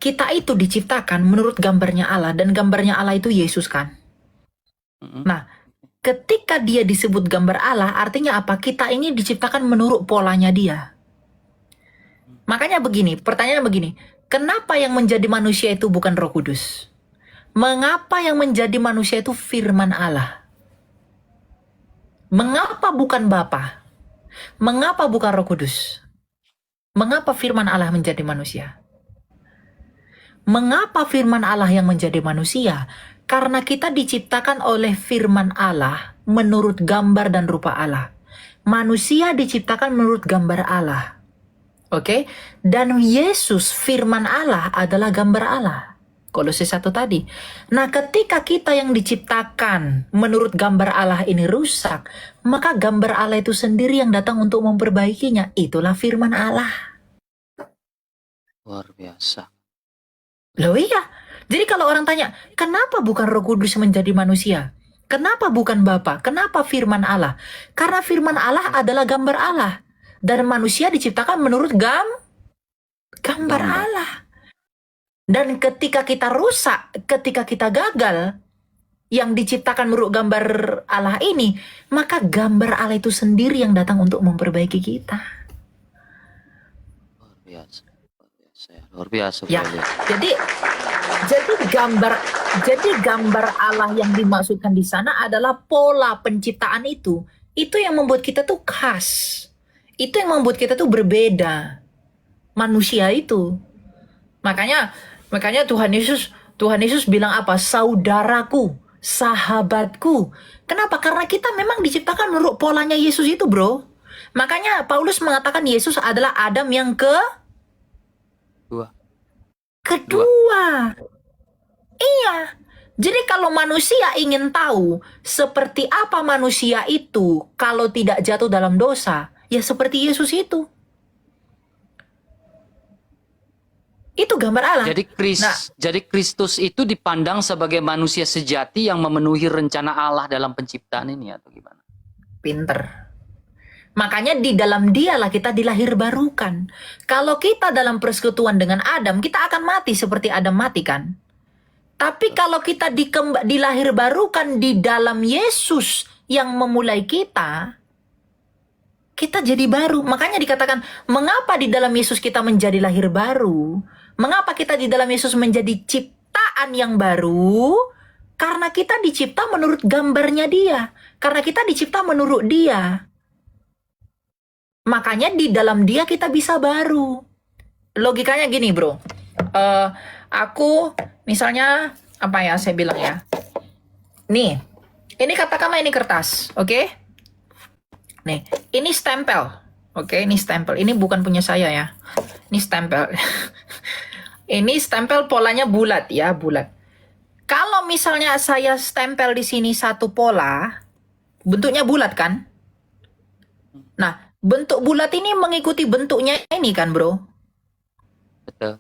kita itu diciptakan menurut gambarnya Allah, dan gambarnya Allah itu Yesus kan. Nah, ketika dia disebut gambar Allah, artinya apa? Kita ini diciptakan menurut polanya dia. Makanya begini, pertanyaannya begini, kenapa yang menjadi manusia itu bukan Roh Kudus? Mengapa yang menjadi manusia itu firman Allah? Mengapa bukan Bapa? Mengapa bukan Roh Kudus? Mengapa firman Allah menjadi manusia? Mengapa firman Allah yang menjadi manusia? Karena kita diciptakan oleh firman Allah menurut gambar dan rupa Allah. Manusia diciptakan menurut gambar Allah. Oke? Dan Yesus firman Allah adalah gambar Allah. Kolose 1 tadi. Nah, ketika kita yang diciptakan menurut gambar Allah ini rusak, maka gambar Allah itu sendiri yang datang untuk memperbaikinya. Itulah firman Allah. Luar biasa. Loh iya. Jadi kalau orang tanya, kenapa bukan Roh Kudus menjadi manusia? Kenapa bukan Bapa? Kenapa firman Allah? Karena firman Allah adalah gambar Allah. Dan manusia diciptakan menurut gambar Allah. Dan ketika kita rusak, ketika kita gagal, yang diciptakan menurut gambar Allah ini, maka gambar Allah itu sendiri yang datang untuk memperbaiki kita. Luar biasa. Luar biasa. Ya, jadi gambar Allah yang dimaksudkan di sana adalah pola penciptaan itu. Itu yang membuat kita tuh khas. Itu yang membuat kita tuh berbeda. Manusia itu. Makanya Tuhan Yesus bilang apa? Saudaraku, sahabatku. Kenapa? Karena kita memang diciptakan menurut polanya Yesus itu, bro. Makanya Paulus mengatakan Yesus adalah Adam yang kedua. Iya. Jadi kalau manusia ingin tahu seperti apa manusia itu kalau tidak jatuh dalam dosa, ya seperti Yesus itu. Itu gambar Allah. Jadi Kristus itu dipandang sebagai manusia sejati yang memenuhi rencana Allah dalam penciptaan ini atau gimana? Pinter. Makanya di dalam dialah kita dilahirbarukan. Kalau kita dalam persekutuan dengan Adam, kita akan mati seperti Adam mati kan? Tapi kalau kita dilahirbarukan di dalam Yesus yang memulai kita jadi baru. Makanya dikatakan, mengapa di dalam Yesus kita menjadi lahir baru? Mengapa kita di dalam Yesus menjadi ciptaan yang baru? Karena kita dicipta menurut gambarnya Dia. Karena kita dicipta menurut Dia. Makanya di dalam Dia kita bisa baru. Logikanya gini, bro. Aku misalnya apa ya saya bilang ya. Nih, ini katakanlah ini kertas, oke? Nih, ini stempel. Oke, ini stempel. Ini bukan punya saya ya. Ini stempel. Ini stempel polanya bulat ya, bulat. Kalau misalnya saya stempel di sini satu pola, bentuknya bulat kan? Nah, bentuk bulat ini mengikuti bentuknya ini kan, bro? Betul.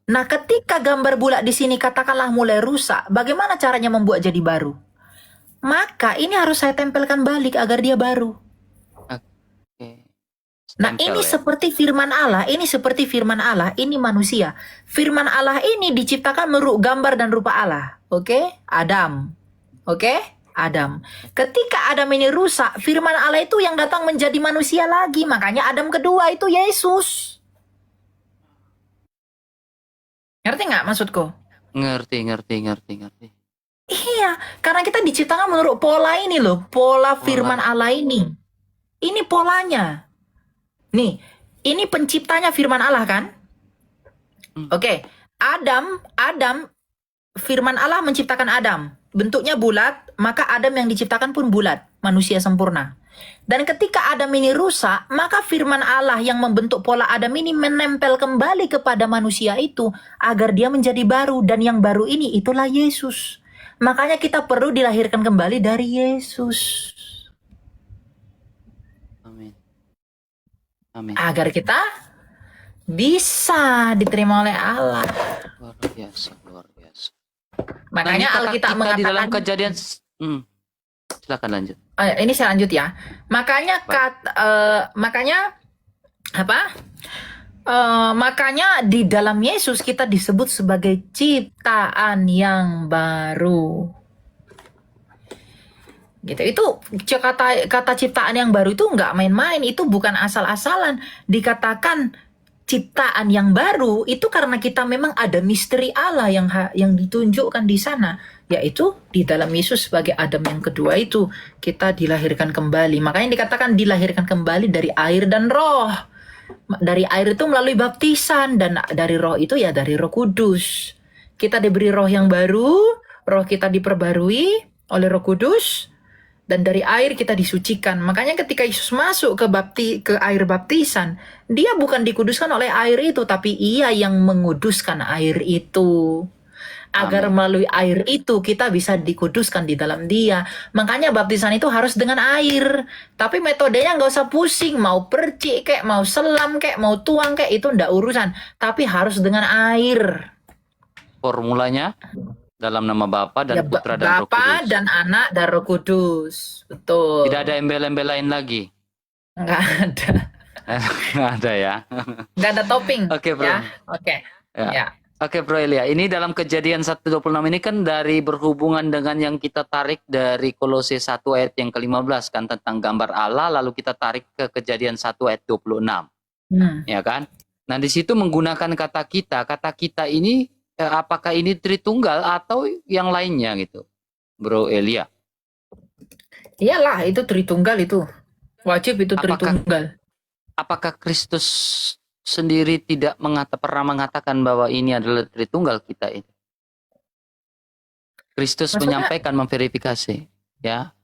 Nah, ketika gambar bulat di sini katakanlah mulai rusak, bagaimana caranya membuat jadi baru? Maka ini harus saya tempelkan balik agar dia baru. Oke. Nah, ini seperti firman Allah, ini manusia. Firman Allah ini diciptakan menurut gambar dan rupa Allah. Oke? Adam. Oke? Adam. Ketika Adam ini rusak, firman Allah itu yang datang menjadi manusia lagi. Makanya Adam kedua itu Yesus. Ngerti nggak maksudku? Ngerti. Iya, karena kita diciptakan menurut pola ini loh. Pola firman Allah ini. Ini polanya. Nih, ini penciptanya firman Allah kan? Oke, Adam, firman Allah menciptakan Adam. Bentuknya bulat, maka Adam yang diciptakan pun bulat. Manusia sempurna. Dan ketika Adam ini rusak, maka firman Allah yang membentuk pola Adam ini menempel kembali kepada manusia itu agar dia menjadi baru. Dan yang baru ini itulah Yesus. Makanya kita perlu dilahirkan kembali dari Yesus. Amin. Agar kita bisa diterima oleh Allah. Luar biasa. Makanya Alkitab mengatakan di dalam Kejadian. Silakan lanjut. Ini saya lanjut ya. Makanya makanya apa? Makanya di dalam Yesus kita disebut sebagai ciptaan yang baru. Gitu. Itu kata ciptaan yang baru itu nggak main-main, itu bukan asal-asalan. Dikatakan ciptaan yang baru itu karena kita memang ada misteri Allah yang ditunjukkan di sana, yaitu di dalam Yesus sebagai Adam yang kedua itu kita dilahirkan kembali. Makanya dikatakan dilahirkan kembali dari air dan roh. Dari air itu melalui baptisan, dan dari roh itu ya dari Roh Kudus. Kita diberi roh yang baru, roh kita diperbarui oleh Roh Kudus, dan dari air kita disucikan. Makanya ketika Yesus masuk ke air baptisan, dia bukan dikuduskan oleh air itu, tapi ia yang menguduskan air itu. Agar Amin. melalui air itu kita bisa dikuduskan di dalam dia. Makanya baptisan itu harus dengan air. Tapi metodenya nggak usah pusing. Mau percik kek, mau selam kek, mau tuang kek, itu ndak urusan. Tapi harus dengan air. Formulanya dalam nama Bapa dan Ya, Putra dan Roh Bapa Kudus. dan Anak dan Roh Kudus. Betul. Tidak ada embel-embel lain lagi. Nggak ada. Nggak ada ya. Nggak ada topping. Oke, Bro. Ya, oke. Ya. Ya. Oke, Bro Elia, ini dalam Kejadian 1:26 ini kan dari berhubungan dengan yang kita tarik dari Kolose 1 ayat yang ke-15 kan, tentang gambar Allah, lalu kita tarik ke Kejadian 1 ayat 26, ya kan? Nah, di situ menggunakan kata kita ini apakah ini Tritunggal atau yang lainnya gitu, Bro Elia? Iyalah, itu Tritunggal itu. Wajib itu Tritunggal. Apakah Kristus sendiri tidak pernah mengatakan bahwa ini adalah Tritunggal kita ini? Kristus Maksudnya? menyampaikan, memverifikasi, ya.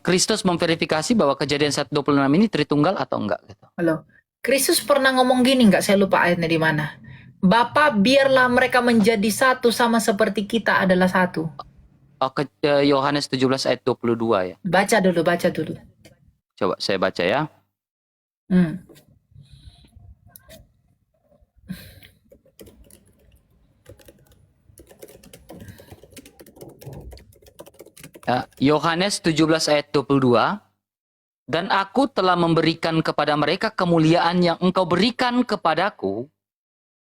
Kristus memverifikasi bahwa Kejadian 1:26 ini Tritunggal atau enggak gitu. Halo. Kristus pernah ngomong gini nggak? Saya lupa ayatnya di mana. Bapa, biarlah mereka menjadi satu sama seperti kita adalah satu. Yohanes 17 ayat 22 ya. Baca dulu. Coba saya baca ya. Yohanes 17 ayat 22. Dan aku telah memberikan kepada mereka kemuliaan yang engkau berikan kepadaku,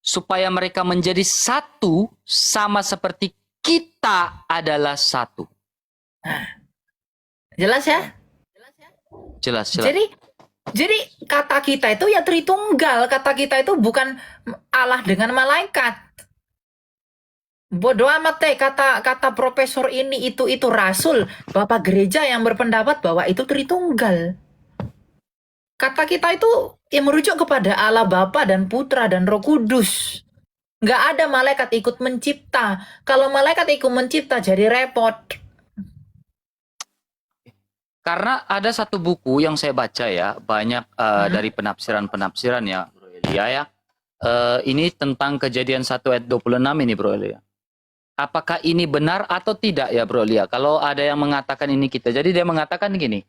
supaya mereka menjadi satu sama seperti kita adalah satu. Jelas ya? Jelas. Jadi kata kita itu ya Tritunggal. Kata kita itu bukan Allah dengan malaikat. Bodoh amat deh kata profesor ini itu rasul, bapak gereja yang berpendapat bahwa itu Tritunggal. Kata kita itu yang merujuk kepada Allah Bapa dan Putra dan Roh Kudus. Nggak ada malaikat ikut mencipta. Kalau malaikat ikut mencipta jadi repot. Karena ada satu buku yang saya baca ya, banyak dari penafsiran ya, Bro Elia ya. Ini tentang Kejadian 1 ayat 26 ini, Bro Elia. Apakah ini benar atau tidak ya, Bro Elia? Kalau ada yang mengatakan ini kita. Jadi dia mengatakan gini.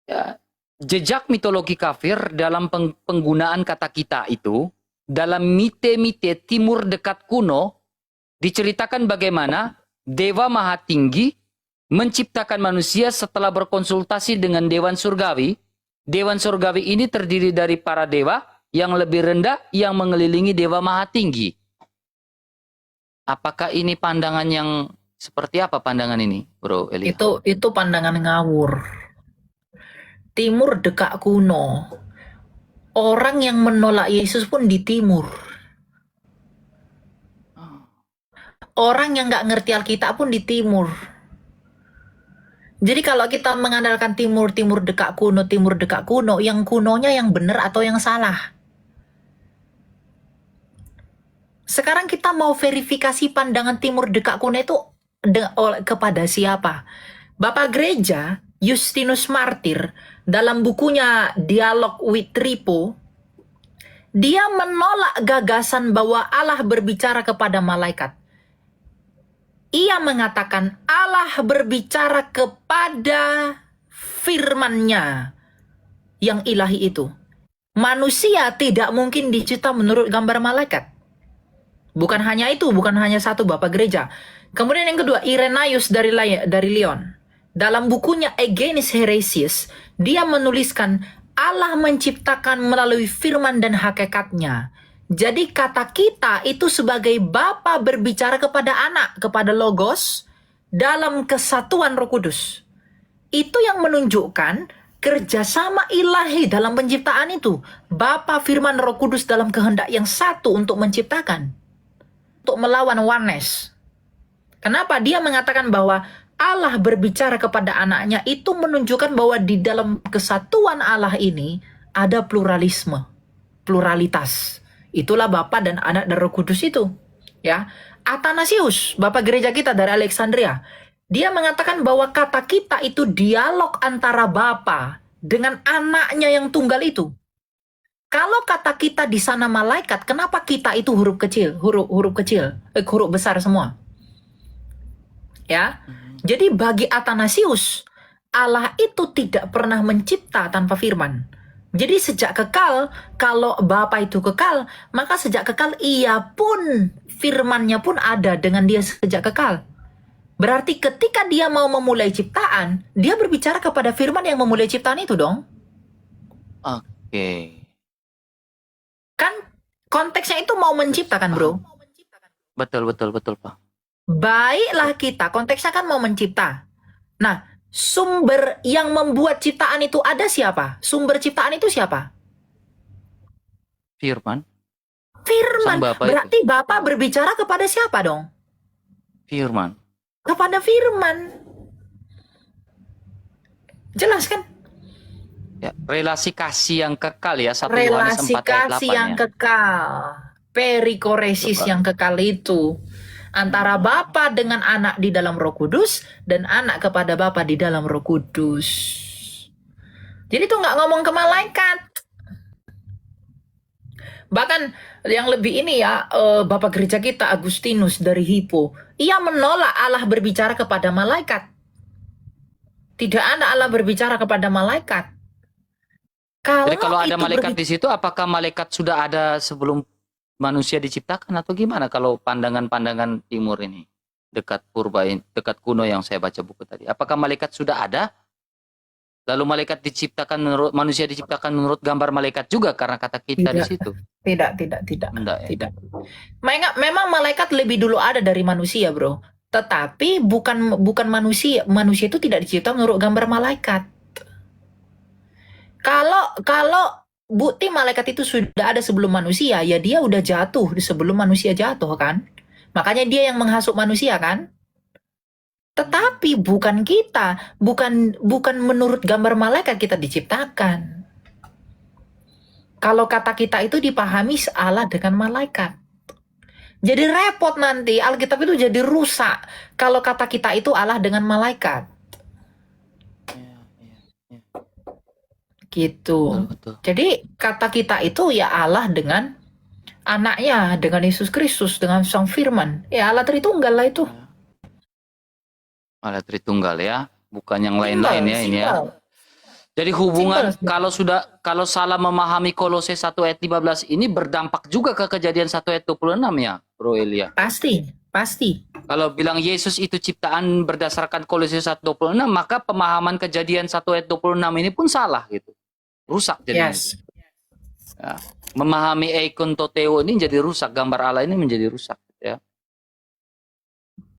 Ya, jejak mitologi kafir dalam penggunaan kata kita itu, dalam mite-mite timur dekat kuno, diceritakan bagaimana Dewa Maha Tinggi menciptakan manusia setelah berkonsultasi dengan Dewan Surgawi. Dewan Surgawi ini terdiri dari para dewa yang lebih rendah yang mengelilingi Dewa Maha Tinggi. Apakah ini pandangan yang seperti apa pandangan ini, Bro Elia? Itu pandangan ngawur. Timur dekat kuno. Orang yang menolak Yesus pun di timur. Orang yang nggak ngerti Alkitab pun di timur. Jadi kalau kita mengandalkan timur dekat kuno, yang kunonya yang benar atau yang salah? Sekarang kita mau verifikasi pandangan timur dekat kuno itu kepada siapa? Bapak Gereja Justinus Martyr dalam bukunya Dialog with Tripo, dia menolak gagasan bahwa Allah berbicara kepada malaikat. Ia mengatakan Allah berbicara kepada firman-Nya yang ilahi itu. Manusia tidak mungkin dicipta menurut gambar malaikat. Bukan hanya itu, bukan hanya satu Bapak Gereja. Kemudian yang kedua, Irenaeus dari Lyon. Dalam bukunya Against Heresies, dia menuliskan Allah menciptakan melalui firman dan hakikatnya. Jadi kata kita itu sebagai Bapa berbicara kepada anak, kepada Logos, dalam kesatuan Roh Kudus. Itu yang menunjukkan kerjasama ilahi dalam penciptaan itu. Bapa, firman, Roh Kudus dalam kehendak yang satu untuk menciptakan. Untuk melawan oneness. Kenapa? Dia mengatakan bahwa Allah berbicara kepada anaknya itu menunjukkan bahwa di dalam kesatuan Allah ini ada pluralisme, pluralitas. Itulah Bapa dan Anak dan Roh Kudus itu. Ya, Athanasius, Bapak gereja kita dari Alexandria, dia mengatakan bahwa kata kita itu dialog antara Bapa dengan anaknya yang tunggal itu. Kalau kata kita di sana malaikat, kenapa kita itu huruf kecil, huruf besar semua? Ya. Jadi bagi Athanasius, Allah itu tidak pernah mencipta tanpa firman. Jadi sejak kekal, kalau Bapa itu kekal, maka sejak kekal ia pun, firmannya pun ada dengan dia sejak kekal. Berarti ketika dia mau memulai ciptaan, dia berbicara kepada firman yang memulai ciptaan itu dong. Oke. Kan konteksnya itu mau menciptakan, bro. Betul, Pak. Baiklah kita, konteksnya kan mau mencipta. Nah, sumber yang membuat ciptaan itu ada siapa? Sumber ciptaan itu siapa? Firman. Firman. Sang Bapa Berarti Bapa berbicara kepada siapa dong? Firman. Kepada firman. Jelas kan? Ya, relasi kasih yang kekal ya, 1 Yohanes Relasi 4 ayat 8 kasih yang ya. kekal. Perikoresis Betul. yang kekal itu. Antara Bapa dengan anak di dalam Roh Kudus dan anak kepada Bapa di dalam Roh Kudus. Jadi tuh nggak ngomong ke malaikat. Bahkan yang lebih ini ya, Bapak gereja kita Agustinus dari Hippo, ia menolak Allah berbicara kepada malaikat. Tidak ada Allah berbicara kepada malaikat. Jadi kalau ada itu malaikat di situ, apakah malaikat sudah ada sebelum manusia diciptakan atau gimana kalau pandangan-pandangan timur ini dekat purba, dekat kuno yang saya baca buku tadi? Apakah malaikat sudah ada? Lalu malaikat diciptakan menurut manusia diciptakan menurut gambar malaikat juga karena kata kita di Tidak. situ? Tidak. Enggak, ya? Tidak. Memang malaikat lebih dulu ada dari manusia, bro. Tetapi bukan manusia. Manusia itu tidak dicipta menurut gambar malaikat. Kalau bukti malaikat itu sudah ada sebelum manusia, ya dia udah jatuh sebelum manusia jatuh kan. Makanya dia yang menghasut manusia kan. Tetapi bukan kita, bukan menurut gambar malaikat kita diciptakan. Kalau kata kita itu dipahami Allah dengan malaikat. Jadi repot nanti, Alkitab itu jadi rusak kalau kata kita itu Allah dengan malaikat. Gitu. Betul. Jadi kata kita itu ya Allah dengan anaknya, dengan Yesus Kristus, dengan Sang Firman. Ya Allah Tritunggal lah itu. Allah Tritunggal ya, bukan yang lain-lain ya ini ya. Simpel. Jadi hubungan Simpel. kalau salah memahami Kolose 1 ayat 15 ini berdampak juga ke Kejadian 1 ayat 26 ya, Bro Elia. Pasti. Kalau bilang Yesus itu ciptaan berdasarkan Kolose 1:26, maka pemahaman Kejadian 1 ayat 26 ini pun salah gitu. Rusak jadi. Yes. Ya. Memahami eikon toteo ini jadi rusak, gambar Allah ini menjadi rusak.